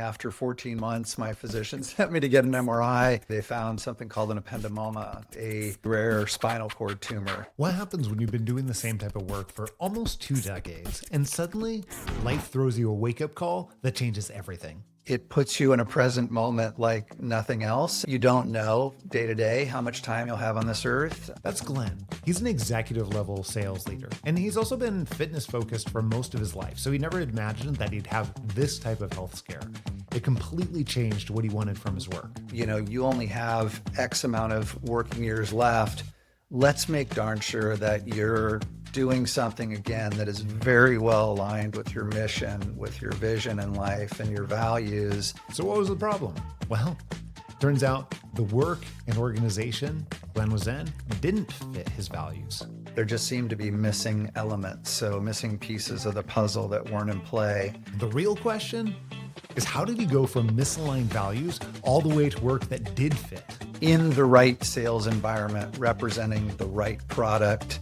After 14 months, my physician sent me to get an MRI. They found something called an ependymoma, a rare spinal cord tumor. What happens when you've been doing the same type of work for almost 2 decades and suddenly life throws you a wake-up call that changes everything? It puts you in a present moment like nothing else. You don't know day to day how much time you'll have on this earth. That's Glenn. He's an executive level sales leader, and he's also been fitness focused for most of his life, so he never imagined that he'd have this type of health scare. It completely changed what he wanted from his work. You only have X amount of working years left. Let's make darn sure that you're doing something again that is very well aligned with your mission, with your vision in life and your values. So what was the problem? Well, turns out the work and organization Glenn was in didn't fit his values. There just seemed to be missing elements, so missing pieces of the puzzle that weren't in play. The real question is, how did he go from misaligned values all the way to work that did fit? In the right sales environment, representing the right product,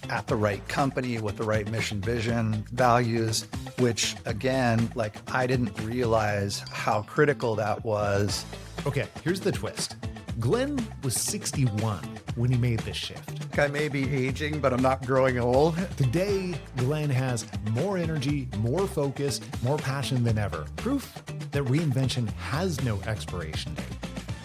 at the right company with the right mission, vision, values, which again, I didn't realize how critical that was. Okay, here's the twist. Glenn was 61 when he made this shift. I may be aging, but I'm not growing old. Today, Glenn has more energy, more focus, more passion than ever. Proof that reinvention has no expiration date.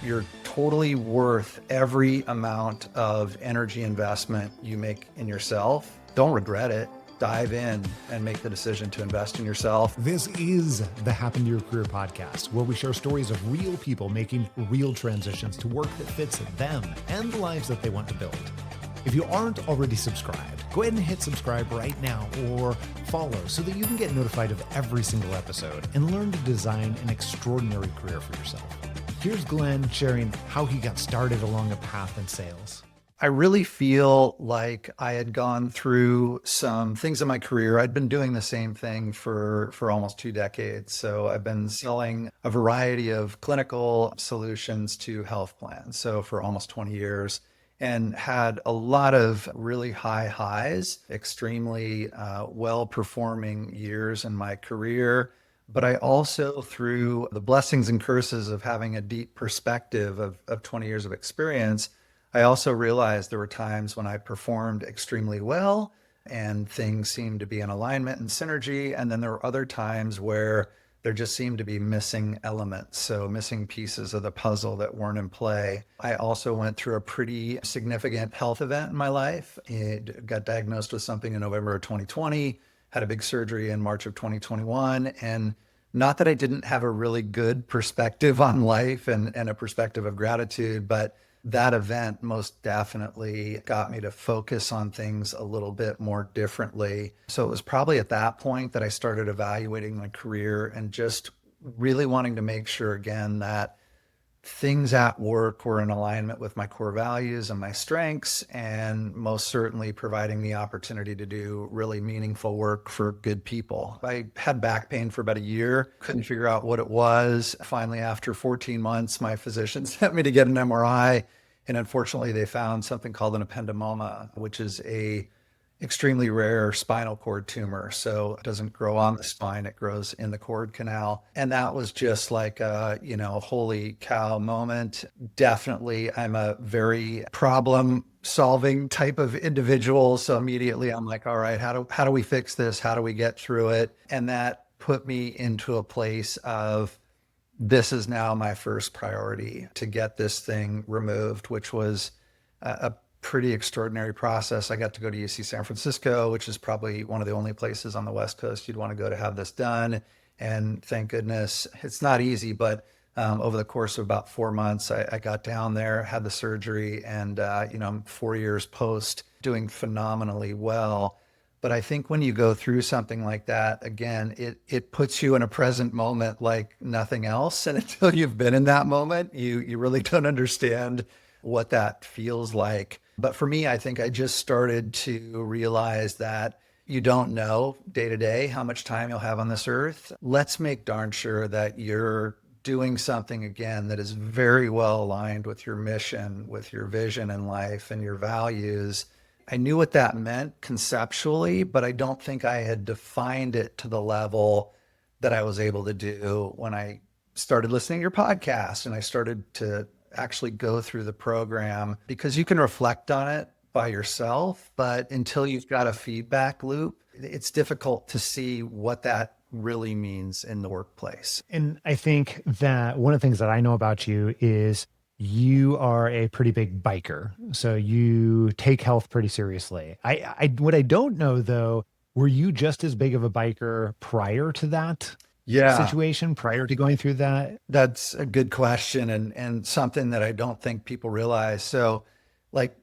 You're totally worth every amount of energy investment you make in yourself. Don't regret it. Dive in and make the decision to invest in yourself. This is the Happen to Your Career podcast, where we share stories of real people making real transitions to work that fits them and the lives that they want to build. If you aren't already subscribed, go ahead and hit subscribe right now or follow so that you can get notified of every single episode and learn to design an extraordinary career for yourself. Here's Glenn sharing how he got started along a path in sales. I really feel like I had gone through some things in my career. I'd been doing the same thing for almost 2 decades. So I've been selling a variety of clinical solutions to health plans. So for almost 20 years, and had a lot of really high highs, extremely well-performing years in my career. But I also, through the blessings and curses of having a deep perspective of 20 years of experience, I also realized there were times when I performed extremely well and things seemed to be in alignment and synergy. And then there were other times where there just seemed to be missing elements, so missing pieces of the puzzle that weren't in play. I also went through a pretty significant health event in my life. It got diagnosed with something in November of 2020. Had a big surgery in March of 2021. And not that I didn't have a really good perspective on life and a perspective of gratitude, but that event most definitely got me to focus on things a little bit more differently. So it was probably at that point that I started evaluating my career and just really wanting to make sure again that things at work were in alignment with my core values and my strengths, and most certainly providing the opportunity to do really meaningful work for good people. I had back pain for about a year, couldn't figure out what it was. Finally, after 14 months, my physician sent me to get an MRI, and unfortunately they found something called an ependymoma, which is a extremely rare spinal cord tumor. So it doesn't grow on the spine, it grows in the cord canal. And that was just like a, holy cow moment. Definitely, I'm a very problem solving type of individual. So immediately I'm like, all right, how do we fix this? How do we get through it? And that put me into a place of, this is now my first priority to get this thing removed, which was a pretty extraordinary process. I got to go to UC San Francisco, which is probably one of the only places on the West Coast you'd want to go to have this done. And thank goodness, it's not easy, but over the course of about 4 months, I got down there, had the surgery, and I'm 4 years post, doing phenomenally well. But I think when you go through something like that, again, it puts you in a present moment like nothing else. And until you've been in that moment, you really don't understand what that feels like. But for me, I think I just started to realize that you don't know day to day how much time you'll have on this earth. Let's make darn sure that you're doing something again that is very well aligned with your mission, with your vision in life and your values. I knew what that meant conceptually, but I don't think I had defined it to the level that I was able to do when I started listening to your podcast and I started to actually go through the program because you can reflect on it by yourself, but until you've got a feedback loop, it's difficult to see what that really means in the workplace. And I think that one of the things that I know about you is you are a pretty big biker. So you take health pretty seriously. What I don't know though, were you just as big of a biker prior to that Yeah, situation, prior to going through that? that's a good question and something that I don't think people realize. So, like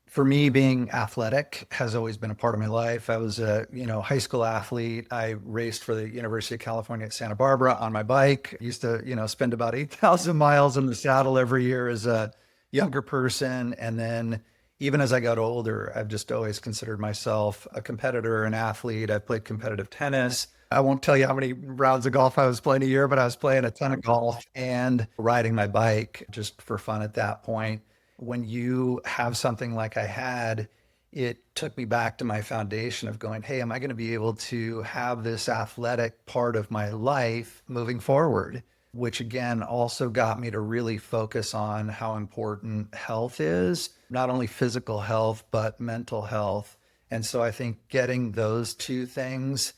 for me, being athletic has always been a part of my life. I was a, high school athlete. I raced for the University of California at Santa Barbara on my bike. I used to, spend about 8,000 miles in the saddle every year as a younger person. And then even as I got older, I've just always considered myself a competitor, an athlete. I've played competitive tennis. I won't tell you how many rounds of golf I was playing a year, but I was playing a ton of golf and riding my bike just for fun at that point. When you have something like I had, it took me back to my foundation of going, hey, am I going to be able to have this athletic part of my life moving forward? Which again also got me to really focus on how important health is, not only physical health, but mental health. And so I think getting those two things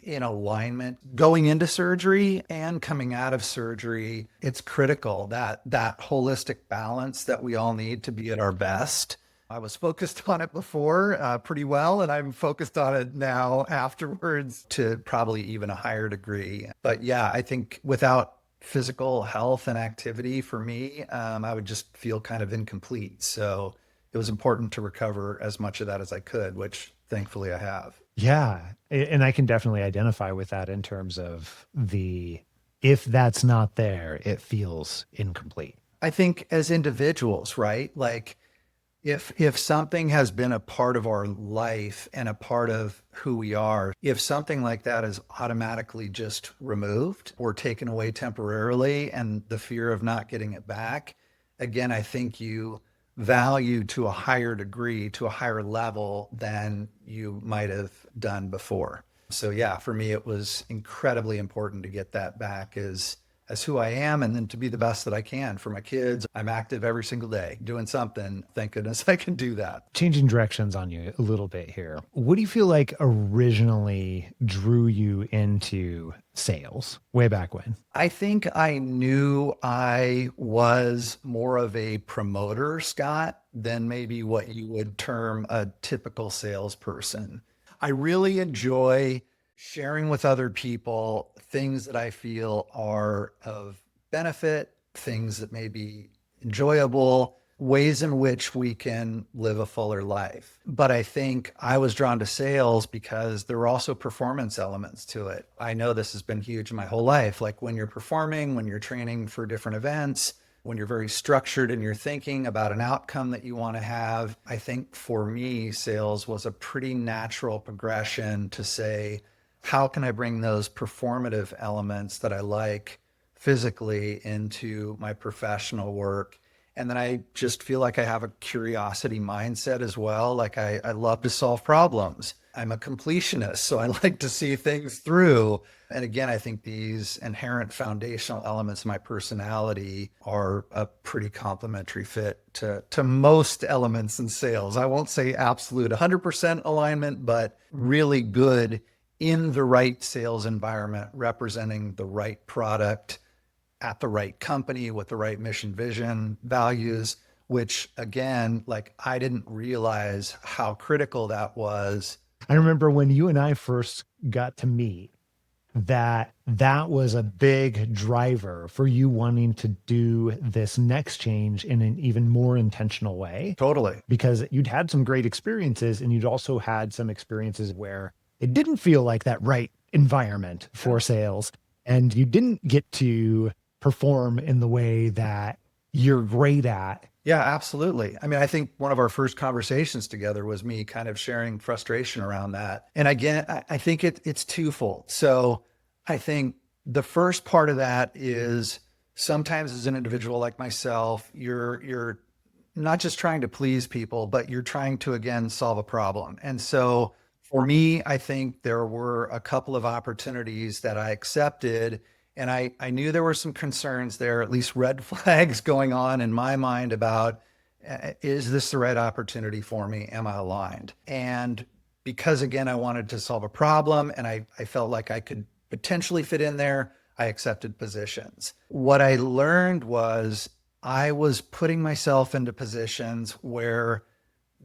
in alignment going into surgery and coming out of surgery, it's critical that holistic balance that we all need to be at our best. I was focused on it before pretty well, and I'm focused on it now afterwards to probably even a higher degree. But yeah, I think without physical health and activity for me, I would just feel kind of incomplete. So it was important to recover as much of that as I could, which thankfully I have. Yeah. And I can definitely identify with that in terms of if that's not there, it feels incomplete. I think as individuals, right? Like if something has been a part of our life and a part of who we are, if something like that is automatically just removed or taken away temporarily and the fear of not getting it back, again, I think you value to a higher degree, to a higher level than you might have done before. So yeah, for me, it was incredibly important to get that back as who I am and then to be the best that I can for my kids. I'm active every single day doing something. Thank goodness I can do that. Changing directions on you a little bit here. What do you feel like originally drew you into sales way back when? I think I knew I was more of a promoter, Scott, than maybe what you would term a typical salesperson. I really enjoy sharing with other people things that I feel are of benefit, things that may be enjoyable, ways in which we can live a fuller life. But I think I was drawn to sales because there were also performance elements to it. I know this has been huge in my whole life. Like when you're performing, when you're training for different events, when you're very structured in your thinking about an outcome that you want to have, I think for me, sales was a pretty natural progression to say, how can I bring those performative elements that I like physically into my professional work? And then I just feel like I have a curiosity mindset as well. Like I love to solve problems. I'm a completionist, so I like to see things through. And again, I think these inherent foundational elements of my personality are a pretty complementary fit to most elements in sales. I won't say absolute 100% alignment, but really good in the right sales environment, representing the right product at the right company with the right mission, vision, values, which again, like I didn't realize how critical that was. I remember when you and I first got to meet, that was a big driver for you wanting to do this next change in an even more intentional way. Totally. Because you'd had some great experiences and you'd also had some experiences where it didn't feel like that right environment for sales. And you didn't get to perform in the way that you're great at. Yeah, absolutely. I mean, I think one of our first conversations together was me kind of sharing frustration around that. And again, I think it's twofold. So I think the first part of that is sometimes as an individual like myself, you're not just trying to please people, but you're trying to, again, solve a problem. And so for me, I think there were a couple of opportunities that I accepted And I knew there were some concerns there, at least red flags going on in my mind about, is this the right opportunity for me? Am I aligned? And because again, I wanted to solve a problem and I felt like I could potentially fit in there, I accepted positions. What I learned was I was putting myself into positions where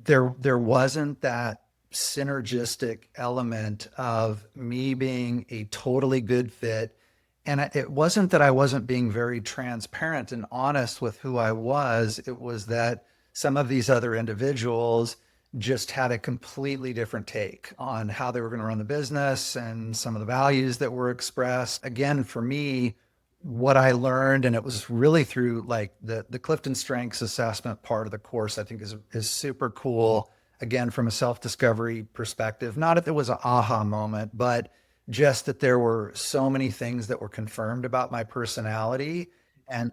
there wasn't that synergistic element of me being a totally good fit. And it wasn't that I wasn't being very transparent and honest with who I was. It was that some of these other individuals just had a completely different take on how they were going to run the business and some of the values that were expressed. Again, for me, what I learned, and it was really through like the Clifton Strengths assessment part of the course, I think is super cool. Again, from a self-discovery perspective, not that it was an aha moment, but just that there were so many things that were confirmed about my personality and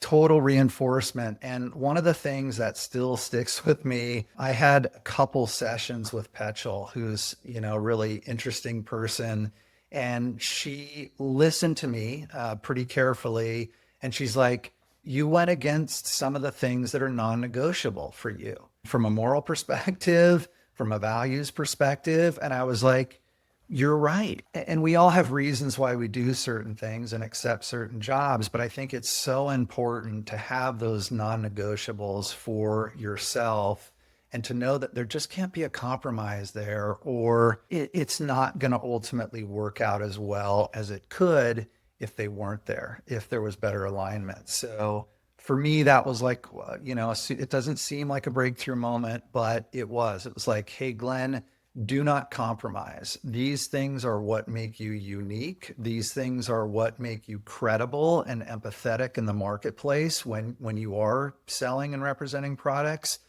total reinforcement. And one of the things that still sticks with me, I had a couple sessions with Petchel, who's, really interesting person. And she listened to me pretty carefully. And she's like, you went against some of the things that are non-negotiable for you from a moral perspective, from a values perspective. And I was like, you're right. And we all have reasons why we do certain things and accept certain jobs. But I think it's so important to have those non-negotiables for yourself and to know that there just can't be a compromise there, or it's not going to ultimately work out as well as it could if they weren't there, if there was better alignment. So for me, that was like, it doesn't seem like a breakthrough moment, but it was. It was like, hey, Glenn, do not compromise. These things are what make you unique. These things are what make you credible and empathetic in the marketplace when you are selling and representing products.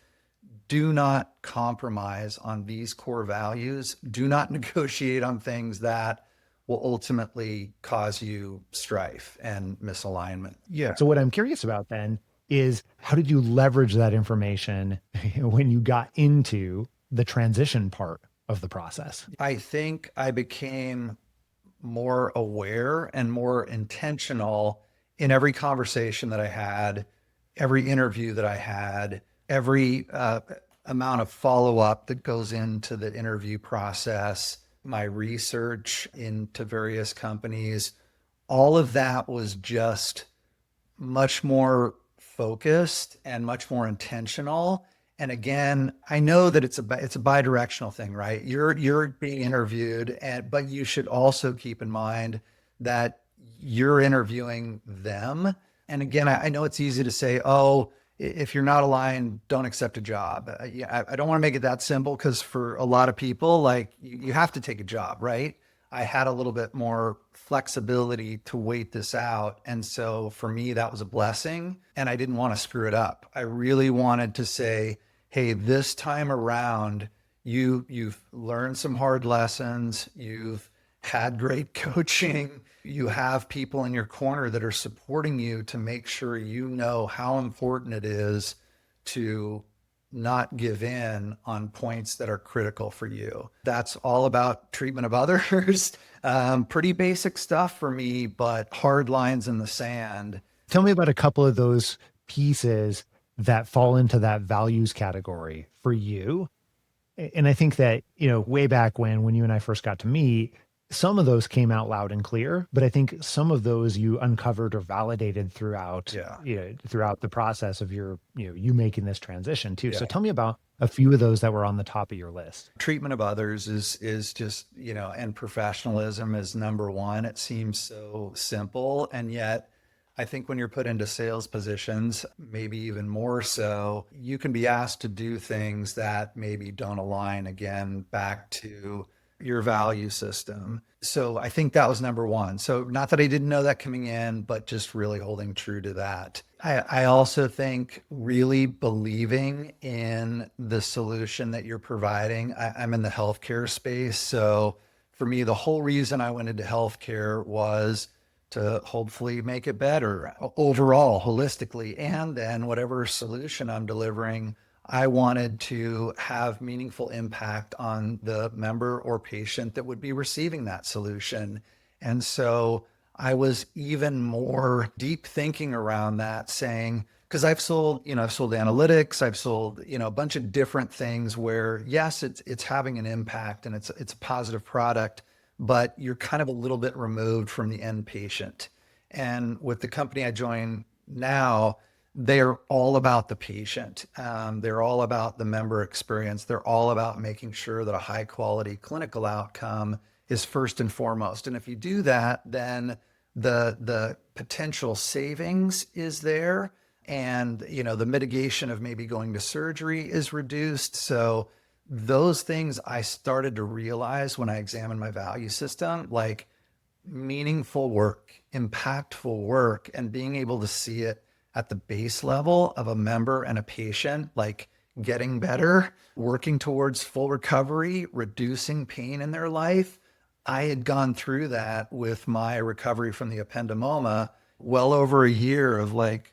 Do not compromise on these core values. Do not negotiate on things that will ultimately cause you strife and misalignment. Yeah. So what I'm curious about then is how did you leverage that information when you got into the transition part of the process? I think I became more aware and more intentional in every conversation that I had, every interview that I had, every amount of follow-up that goes into the interview process, my research into various companies. All of that was just much more focused and much more intentional. And again, I know that it's a bidirectional thing, right? You're being interviewed, but you should also keep in mind that you're interviewing them. And again, I know it's easy to say, oh, if you're not aligned, don't accept a job. I don't want to make it that simple, because for a lot of people, like you have to take a job, right? I had a little bit more flexibility to wait this out. And so for me, that was a blessing, and I didn't want to screw it up. I really wanted to say, hey, this time around, you've learned some hard lessons. You've had great coaching. You have people in your corner that are supporting you to make sure you know how important it is to not give in on points that are critical for you. That's all about treatment of others. Pretty basic stuff for me, but hard lines in the sand. Tell me about a couple of those pieces that fall into that values category for you. And I think that, way back when you and I first got to meet, some of those came out loud and clear, but I think some of those you uncovered or validated throughout, throughout the process of you making this transition too. Yeah. So tell me about a few of those that were on the top of your list. Treatment of others is just, and professionalism is number one. It seems so simple. And yet I think when you're put into sales positions, maybe even more so, you can be asked to do things that maybe don't align, again, back to your value system. So I think that was number one. So not that I didn't know that coming in, but just really holding true to that. I also think really believing in the solution that you're providing. I'm in the healthcare space. So for me, the whole reason I went into healthcare was to hopefully make it better overall, holistically. And then whatever solution I'm delivering, I wanted to have meaningful impact on the member or patient that would be receiving that solution. And so I was even more deep thinking around that, saying, because I've sold analytics, I've sold, a bunch of different things where yes, it's having an impact and it's a positive product, but you're kind of a little bit removed from the end patient. And with the company I joined now, they're all about the patient. They're all about the member experience. They're all about making sure that a high quality clinical outcome is first and foremost. And if you do that, then the potential savings is there, and the mitigation of maybe going to surgery is reduced. So those things I started to realize when I examined my value system, like meaningful work, impactful work, and being able to see it at the base level of a member and a patient, like getting better, working towards full recovery, reducing pain in their life. I had gone through that with my recovery from the ependymoma, well over a year of like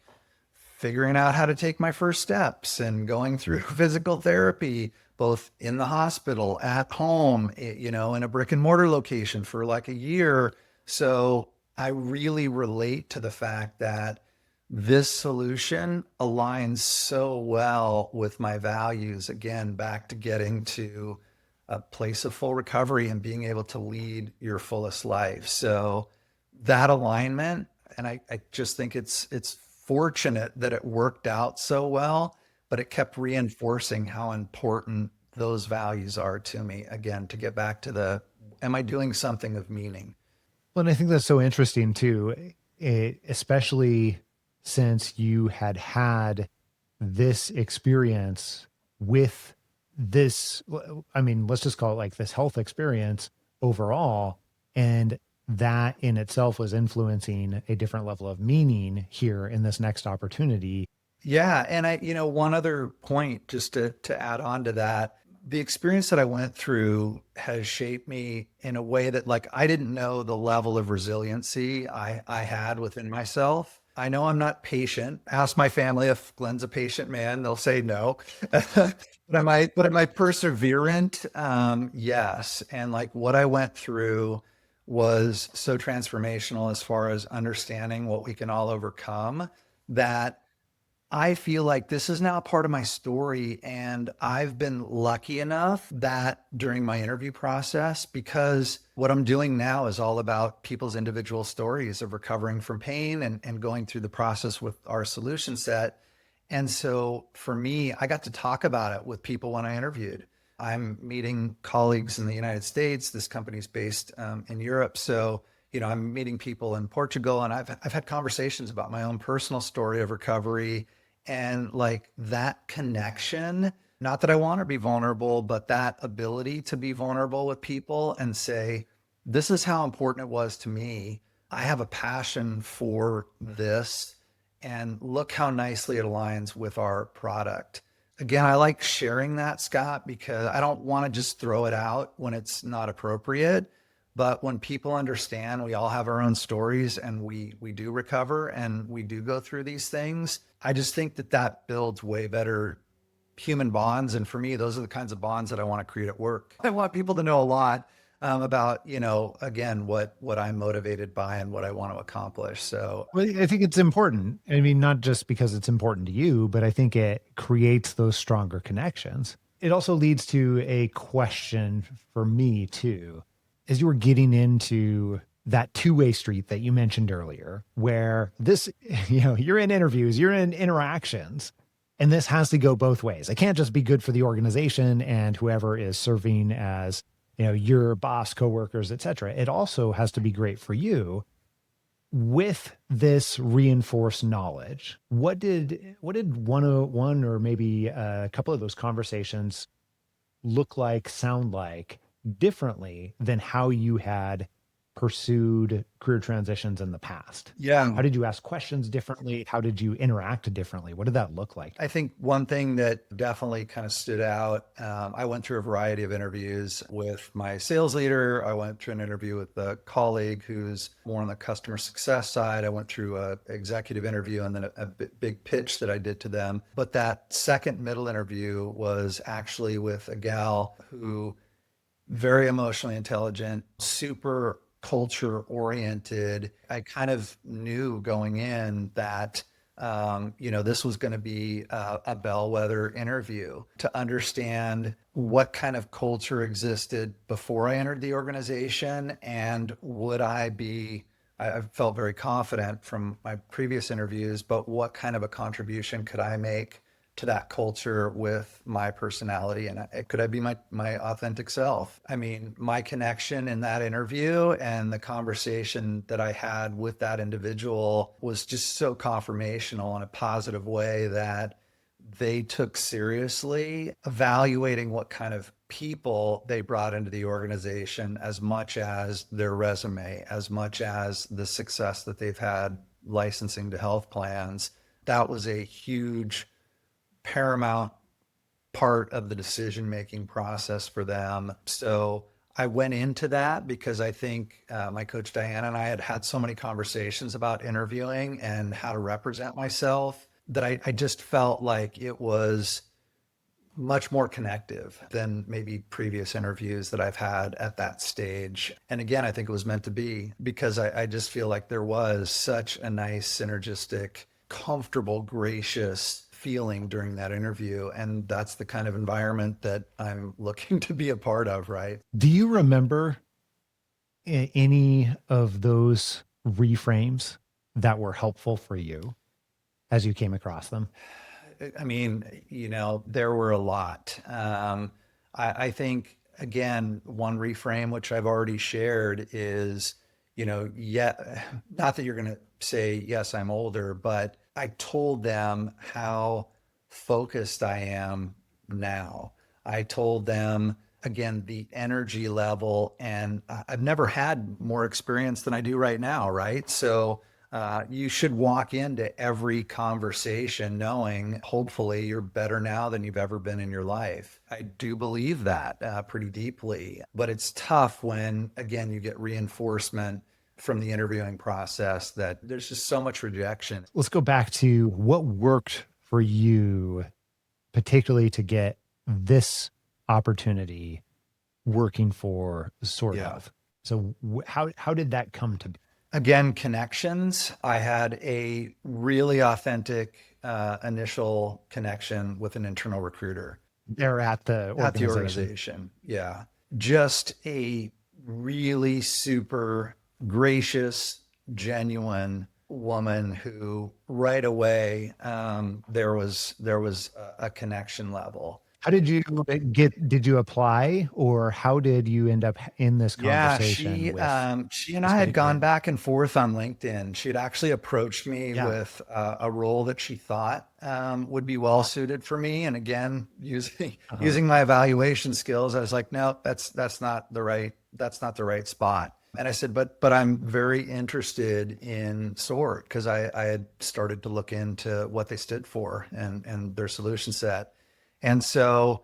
figuring out how to take my first steps and going through physical therapy, both in the hospital, at home, in a brick and mortar location for like a year. So I really relate to the fact that this solution aligns so well with my values. Again, back to getting to a place of full recovery and being able to lead your fullest life. So that alignment, and I just think it's fortunate that it worked out so well, but it kept reinforcing how important those values are to me. Again, to get back to am I doing something of meaning? Well, and I think that's so interesting too, especially since you had this experience with this, I mean, let's just call it like this health experience overall. And that in itself was influencing a different level of meaning here in this next opportunity. Yeah. And one other point just to add on to that, the experience that I went through has shaped me in a way that like I didn't know the level of resiliency I had within myself. I know I'm not patient. Ask my family if Glenn's a patient man, they'll say no. But am I perseverant? Yes. And like what I went through was so transformational as far as understanding what we can all overcome, that I feel like this is now a part of my story. And I've been lucky enough that during my interview process, because what I'm doing now is all about people's individual stories of recovering from pain and going through the process with our solution set. And so for me, I got to talk about it with people when I interviewed. I'm meeting colleagues in the United States. This company's based in Europe. So, I'm meeting people in Portugal, and I've had conversations about my own personal story of recovery, and like that connection, not that I want to be vulnerable, but that ability to be vulnerable with people and say, this is how important it was to me. I have a passion for this, and look how nicely it aligns with our product. Again, I like sharing that, Scott, because I don't want to just throw it out when it's not appropriate. But when people understand we all have our own stories, and we do recover and we do go through these things, I just think that builds way better human bonds. And for me, those are the kinds of bonds that I want to create at work. I want people to know a lot about, again, what I'm motivated by and what I want to accomplish. So Well, I think it's important. I mean, not just because it's important to you, but I think it creates those stronger connections. It also leads to a question for me too. As you were getting into that two-way street that you mentioned earlier, where this, you're in interviews, you're in interactions, and this has to go both ways. It can't just be good for the organization and whoever is serving as, your boss, coworkers, et cetera. It also has to be great for you. With this reinforced knowledge, what did one or maybe a couple of those conversations look like, sound like differently than how you had pursued career transitions in the past? yeah, How did you ask questions differently? How did you interact differently? What did that look like? I think one thing that definitely kind of stood out, I went through a variety of interviews with my sales leader. I went through an interview with a colleague who's more on the customer success side. I went through an executive interview and then a big pitch that I did to them. But that second middle interview was actually with a gal who very emotionally intelligent, super culture oriented. I kind of knew going in that, this was going to be a bellwether interview to understand what kind of culture existed before I entered the organization, and would I be, I felt very confident from my previous interviews, but what kind of a contribution could I make to that culture with my personality, and could I be my authentic self? I mean, my connection in that interview and the conversation that I had with that individual was just so confirmational in a positive way that they took seriously evaluating what kind of people they brought into the organization, as much as their resume, as much as the success that they've had licensing to health plans. That was a huge paramount part of the decision-making process for them. So I went into that because I think my coach Diana and I had had so many conversations about interviewing and how to represent myself that I just felt like it was much more connective than maybe previous interviews that I've had at that stage. And again, I think it was meant to be, because I just feel like there was such a nice, synergistic, comfortable, gracious feeling during that interview. And that's the kind of environment that I'm looking to be a part of, right? Do you remember any of those reframes that were helpful for you as you came across them? I mean, there were a lot. I think, again, one reframe, which I've already shared, is, not that you're going to say, yes, I'm older, but I told them how focused I am now. I told them, again, the energy level, and I've never had more experience than I do right now, right? So you should walk into every conversation knowing, hopefully, you're better now than you've ever been in your life. I do believe that pretty deeply, but it's tough when, again, you get reinforcement from the interviewing process that there's just so much rejection. Let's go back to what worked for you, particularly to get this opportunity working for sort of. So how did that come to be? Again, connections. I had a really authentic initial connection with an internal recruiter They're at the organization. Yeah. Just a really super gracious, genuine woman who right away there was a connection level. How did you did you apply, or how did you end up in this Yeah, conversation with she and I had gone back and forth on LinkedIn. She had actually approached me with a role that she thought would be well suited for me. And again, using my evaluation skills, I was like, no, that's not the right spot. And I said, but I'm very interested in SORT, because I had started to look into what they stood for and their solution set. And so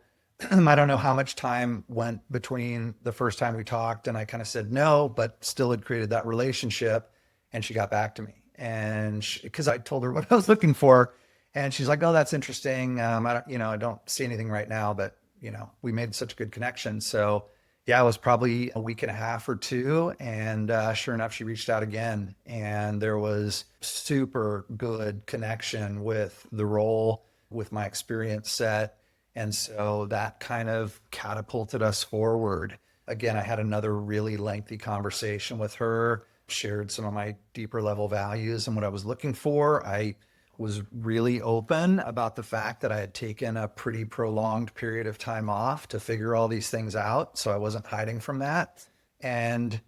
I don't know how much time went between the first time we talked and I kind of said no, but still had created that relationship. And she got back to me, and because I told her what I was looking for, and she's like, "Oh, that's interesting. I don't see anything right now, but we made such a good connection." So yeah, it was probably a week and a half or two, and sure enough, she reached out again, and there was super good connection with the role, with my experience set. And so that kind of catapulted us forward. Again, I had another really lengthy conversation with her, shared some of my deeper level values and what I was looking for. I was really open about the fact that I had taken a pretty prolonged period of time off to figure all these things out. So I wasn't hiding from that. And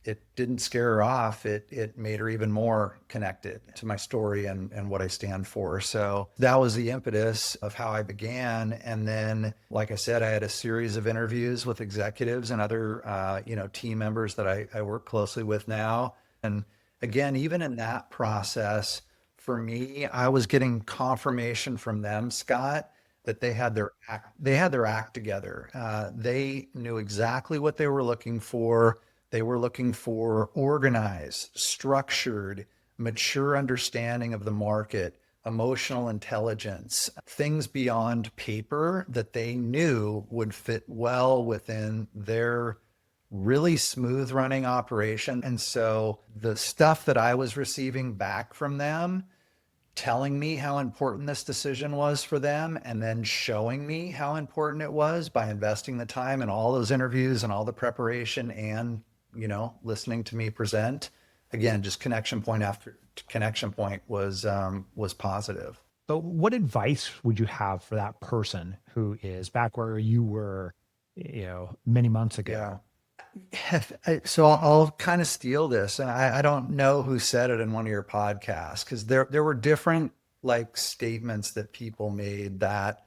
it didn't scare her off. It made her even more connected to my story and what I stand for. So that was the impetus of how I began. And then, like I said, I had a series of interviews with executives and other, team members that I work closely with now. And again, even in that process, for me, I was getting confirmation from them, Scott, that they had their act together. They knew exactly what they were looking for. They were looking for organized, structured, mature understanding of the market, emotional intelligence, things beyond paper that they knew would fit well within their really smooth running operation. And so the stuff that I was receiving back from them, telling me how important this decision was for them, and then showing me how important it was by investing the time in all those interviews and all the preparation and, listening to me present, again, just connection point after connection point was positive. But what advice would you have for that person who is back where you were, many months ago? Yeah. So I'll kind of steal this, and I don't know who said it in one of your podcasts, because there were different like statements that people made that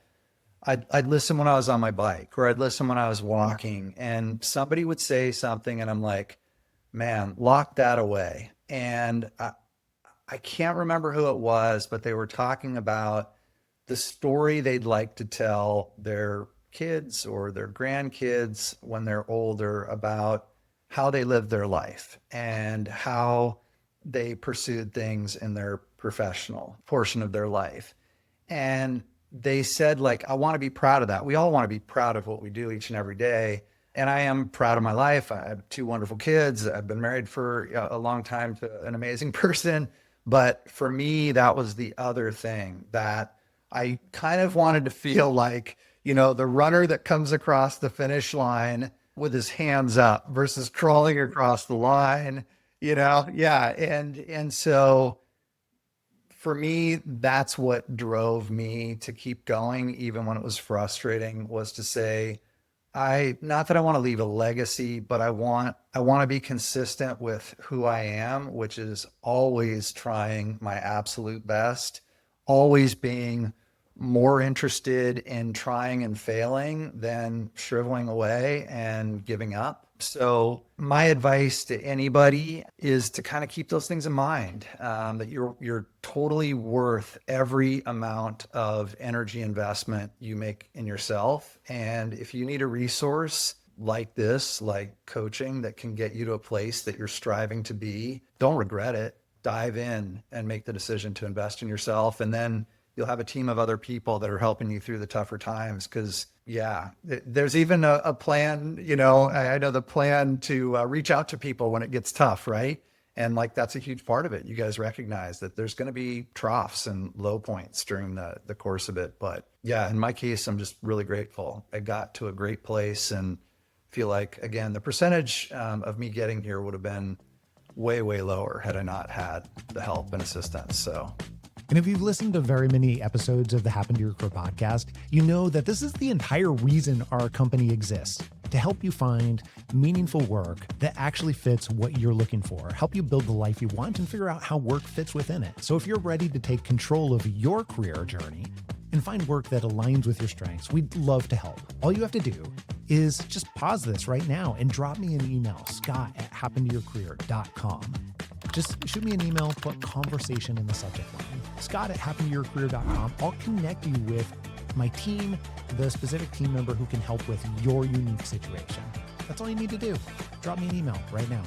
I'd listen when I was on my bike, or I'd listen when I was walking, and somebody would say something, and I'm like, man, lock that away. And I can't remember who it was, but they were talking about the story they'd like to tell their kids or their grandkids when they're older about how they lived their life and how they pursued things in their professional portion of their life. And they said, like, I want to be proud of that. We all want to be proud of what we do each and every day. And I am proud of my life. I have 2 wonderful kids. I've been married for a long time to an amazing person. But for me, that was the other thing that I kind of wanted to feel like, the runner that comes across the finish line with his hands up versus crawling across the line, Yeah. And so for me, that's what drove me to keep going, even when it was frustrating, was to say, not that I want to leave a legacy, but I want to be consistent with who I am, which is always trying my absolute best, always being more interested in trying and failing than shriveling away and giving up. So my advice to anybody is to kind of keep those things in mind, that you're totally worth every amount of energy investment you make in yourself. And if you need a resource like this, like coaching, that can get you to a place that you're striving to be, don't regret it. Dive in and make the decision to invest in yourself. And then you'll have a team of other people that are helping you through the tougher times. Because there's even a plan, I know the plan to reach out to people when it gets tough, right? And like, that's a huge part of it. You guys recognize that there's going to be troughs and low points during the course of it. But yeah, in my case, I'm just really grateful. I got to a great place and feel like, again, the percentage of me getting here would have been way, way lower had I not had the help and assistance. So. And if you've listened to very many episodes of the Happen to Your Career podcast, you know that this is the entire reason our company exists, to help you find meaningful work that actually fits what you're looking for, help you build the life you want, and figure out how work fits within it. So if you're ready to take control of your career journey and find work that aligns with your strengths, we'd love to help. All you have to do is just pause this right now and drop me an email, scott@happentoyourcareer.com. Just shoot me an email, put conversation in the subject line. Scott@happentoyourcareer.com. I'll connect you with my team, the specific team member who can help with your unique situation. That's all you need to do. Drop me an email right now.